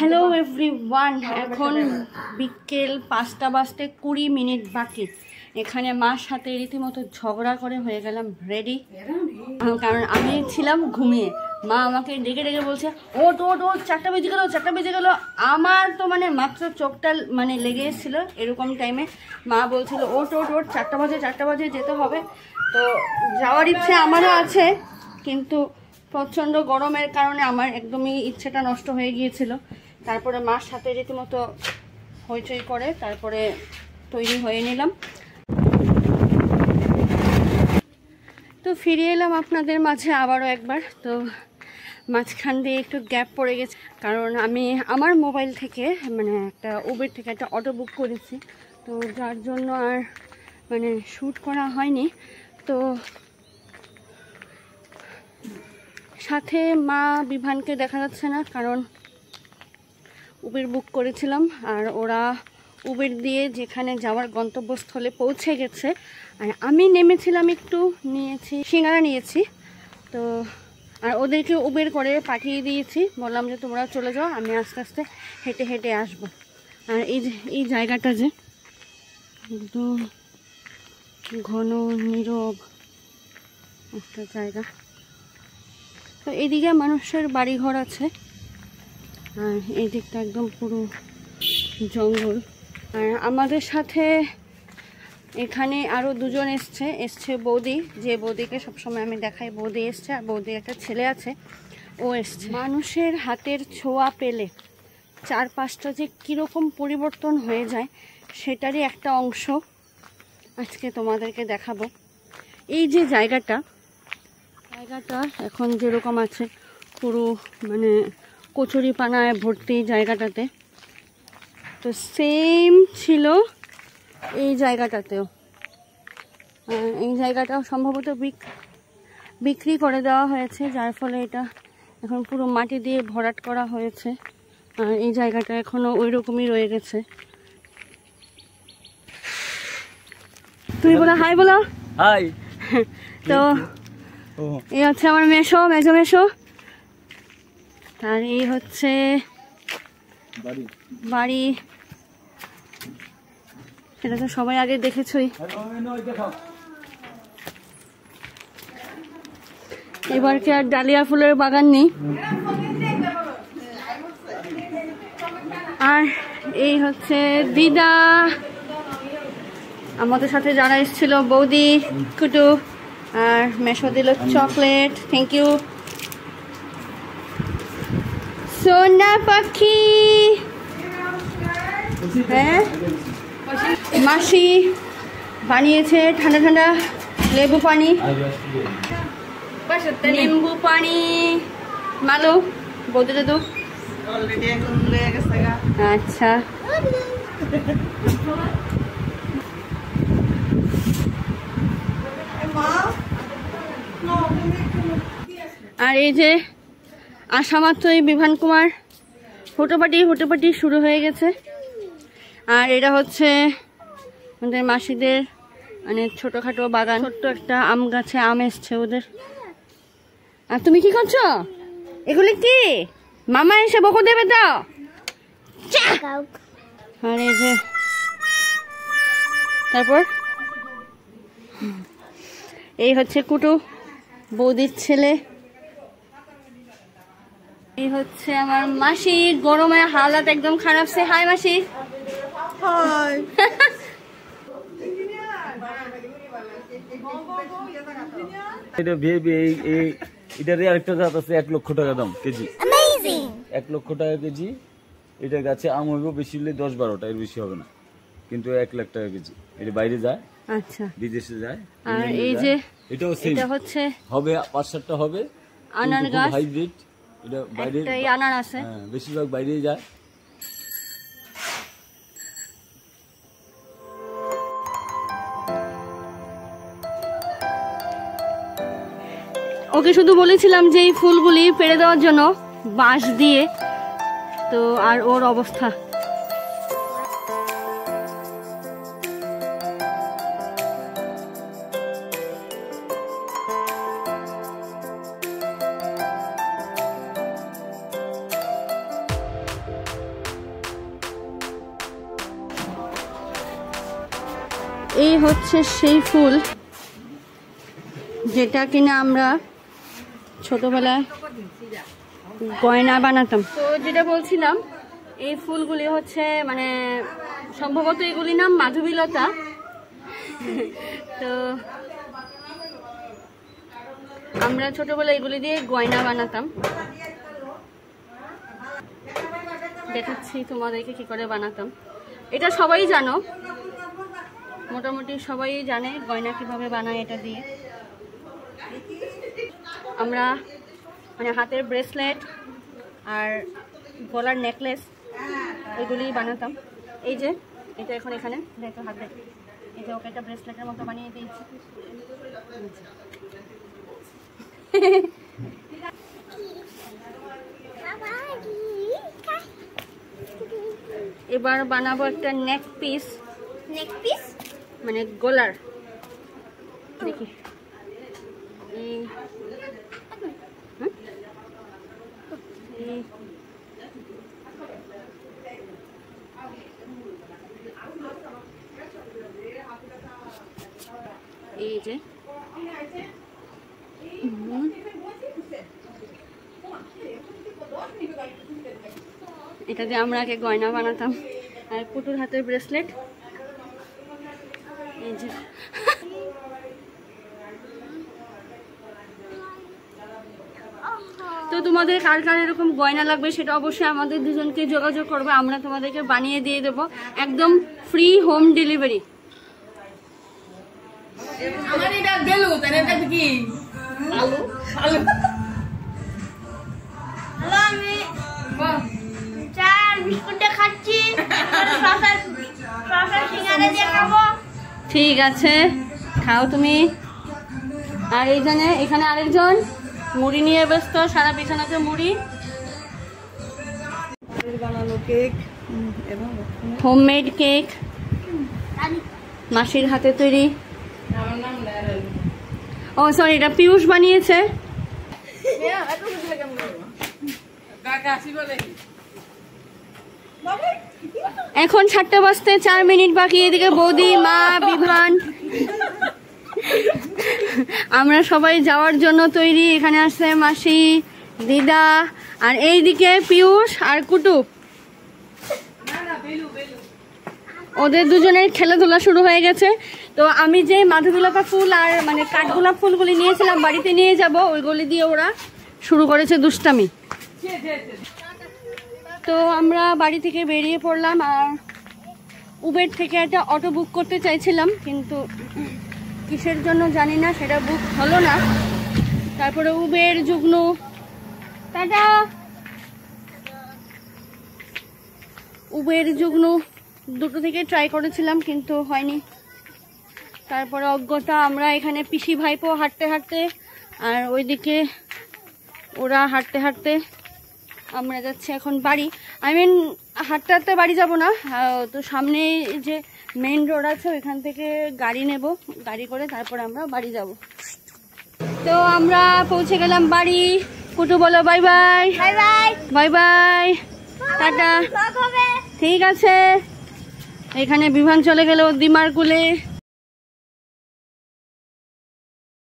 Hello everyone, এখন বিকেল 5টা বাজতে 20 মিনিট বাকি। এখানে মার সাথে রীতিমতো ঝগড়া করে হয়ে গেলাম রেডি, কারণ আমি ছিলাম ঘুমিয়ে। মা আমাকে ডেকে ডেকে বলছে ওট ওট ওট, 4টা বেজে গেলো। আমার তো মানে মাত্র চোখটা মানে লেগে এসেছিল এরকম টাইমে। মা বলছিল ওট ওট ওট, 4টা বাজে যেতে হবে। তো যাওয়ার ইচ্ছে আমারও আছে, কিন্তু প্রচণ্ড গরমের কারণে আমার একদমই ইচ্ছেটা নষ্ট হয়ে গিয়েছিল। তারপরে মার সাথে রীতিমতো হইচই করে তারপরে তৈরি হয়ে নিলাম। তো ফিরে এলাম আপনাদের মাঝে আবারও একবার। তো মাঝখান দিয়ে একটু গ্যাপ পড়ে গেছে, কারণ আমি আমার মোবাইল থেকে মানে একটা উবের থেকে একটা অটো বুক করেছি, তো যার জন্য আর মানে শ্যুট করা হয়নি। তো সাথে মা বিভানকে দেখা যাচ্ছে না, কারণ উবের বুক করেছিলাম আর ওরা উবের দিয়ে যেখানে যাওয়ার গন্তব্যস্থলে পৌঁছে গেছে। আর আমি নেমেছিলাম, একটু সিঙ্গারা নিয়েছি। তো আর ওদেরকে উবের করে পাঠিয়ে দিয়েছি, বললাম যে তোমরা চলে যাও, আমি আস্তে আস্তে হেঁটে হেঁটে আসবো। আর এই জায়গাটা যে একদম ঘন নীরব একটা জায়গা। তো এইদিকে মানুষের বাড়িঘর আছে, আর এই দিকটা একদম পুরো জঙ্গল। আর আমাদের সাথে এখানে আরও দুজন এসছে বৌদি, যে বৌদিকে সবসময় আমি দেখাই। বৌদি এসছে, আর বৌদির একটা ছেলে আছে, ও এসছে। মানুষের হাতের ছোঁয়া পেলে চারপাশটা যে কীরকম পরিবর্তন হয়ে যায় সেটারই একটা অংশ আজকে তোমাদেরকে দেখাবো। এই যে জায়গাটা এখন যেরকম আছে পুরো মানে কচুরি পানায় ভর্তি জায়গাটাতে, তো সেম ছিল এই জায়গাটাতেও। এই জায়গাটাও সম্ভবত বিক্রি করে দেওয়া হয়েছে, যার ফলে এটা এখন পুরো মাটি দিয়ে ভরাট করা হয়েছে। আর এই জায়গাটা এখনো ওই রকমই রয়ে গেছে। তুমি বলো হাই, বলো হাই। তো এই হচ্ছে আমার মেজো, আর এই হচ্ছে বাড়ি। সেটা তো সবাই আগে দেখেছই। এবার কি আর ডালিয়া ফুলের বাগান নেই। আর এই হচ্ছে দিদা, আমাদের সাথে যারা এসেছিল, বৌদি, কুটু, আর মেশো দিল চকলেট, থ্যাংক ইউ। সোনা পাখি, হ্যাঁ মাসি বানিয়েছে ঠান্ডা ঠান্ডা লেবু পানি, নিম্বু পানি। মালো বৌদি দাদু, আচ্ছা। আর এই যে আসা মাত্রই বিভান কুমার হুটোপাটি শুরু হয়ে গেছে। আর এটা হচ্ছে আমাদের মাসিদের মানে ছোটখাটো বাগান, ছোট্ট একটা আম গাছে আম এসছে ওদের। আর তুমি কি করছো? এগুলি কি মামা এসে বকো দেবে তো? আর এই যে তারপর এই হচ্ছে কুটু, বৌদির ছেলে। এই হচ্ছে আমার মাসি, গরমে হালাত একদম খারাপ সে। হাই মাসি। হাই। এটা ভেবে এটার আরেকটা জাত আছে 1 লক্ষ টাকা দাম কেজি। 1 লক্ষ টাকা কেজি। এটা গাছে আম হইব বেশি হলে 10-12টা, এর বেশি হবে না, কিন্তু 1 লাখ টাকা কেজি। এটা বাইরে যায়, আচ্ছা বিদেশে যায়। আর এই যে এটাও এটা হচ্ছে হবে 5-7টা হবে আনার গাছ, হাইব্রিড। এটা বাইরে আনার আছে, বেশিরভাগ বাইরেই যায়। ওকে শুধু বলেছিলাম যে এই ফুলগুলি পেড়ে দেওয়ার জন্য বাঁশ দিয়ে, তো আর ওর অবস্থা। এই হচ্ছে সেই ফুল যেটা কিনা আমরা ছোটবেলায় গয়না বানাতাম। তো যেটা বলছিলাম, এই ফুলগুলি হচ্ছে মানে সম্ভবত এগুলি নাম মাধবীলতা। তো আমরা ছোটবেলায় এগুলি দিয়ে গয়না বানাতাম। দেখাচ্ছি তোমাদেরকে কি করে বানাতাম। এটা সবাই জানো, মোটামুটি সবাই জানে গয়না কিভাবে বানায় এটা দিয়ে। আমরা মানে হাতের ব্রেসলেট আর গলার নেকলেস ওইগুলি বানাতাম। এই যে এটা এখন এখানে দেখো হাতে, এই যে ওকে একটা ব্রেসলেটের মতো বানিয়ে দিয়েছি। এবার বানাবো একটা নেক পিস মানে গলার। দেখি এই যে এটা দিয়ে আমরা আগে গয়না বানাতাম। আর পুটুর হাতের ব্রেসলেট এই যে। তো তোমাদের কার কার এরকম গয়না লাগবে সেটা অবশ্যই আমাদের দুজনকে যোগাযোগ করবে, আমরা তোমাদেরকে বানিয়ে দিয়ে দেবো, একদম ফ্রি হোম ডেলিভারি। আমার এটা বেলু তার এটা কি আলু আলু হ্যালো আমি চার বিস্কুটে খাচ্ছি শসা সিঙ্গারা দিয়ে খাবো। ঠিক আছে খাও তুমি। আর এইখানে এখানে আরেকজন মুড়ি নিয়ে ব্যস্ত, সারা বিছানাতে মুড়ি। বানানো কেক এবং হোমমেড কেক মাসির হাতে তৈরি। আমার নাম ও সরি, এটা পিয়ুষ বানিয়েছে। এখন 7টা বাজতে 4 মিনিট বাকি। এদিকে বৌদি, মা, বিভান, আমরা সবাই যাওয়ার জন্য তৈরি। এখানে আসছে মাসি, দিদা, আর এইদিকে পিয়ুষ আর কুটুব। ওদের দুজনের খেলাধুলা শুরু হয়ে গেছে। তো আমি যে মাধবীলতা ফুল আর মানে কাঠগোলাপ ফুলগুলি নিয়েছিলাম বাড়িতে নিয়ে যাব, ওইগুলি দিয়ে ওরা শুরু করেছে দুষ্টামি। তো আমরা বাড়ি থেকে বেরিয়ে পড়লাম আর উবের থেকে একটা অটো বুক করতে চাইছিলাম, কিন্তু কিসের জন্য জানি না সেটা বুক হলো না। তারপরে উবের, যুগনু, টাটা, উবের যুগনু দুটো থেকে ট্রাই করেছিলাম কিন্তু হয়নি। তারপরে অজ্ঞতা আমরা এখানে পিসি ভাইপো হাঁটতে হাঁটতে, আর ওইদিকে ওরা হাঁটতে হাঁটতে। আমরা যাচ্ছি এখন বাড়ি। আই মিন হাঁটতে হাঁটতে বাড়ি যাব না, তো সামনে যে মেইন রোড আছে ওইখান থেকে গাড়ি নেব, গাড়ি করে তারপর আমরা বাড়ি যাব। তো আমরা পৌঁছে গেলাম বাড়ি। কুটু বলো bye bye. Bye bye bye bye, tata. ঠিক আছে। এখানে বিমান চলে গেল দিমার কুলে।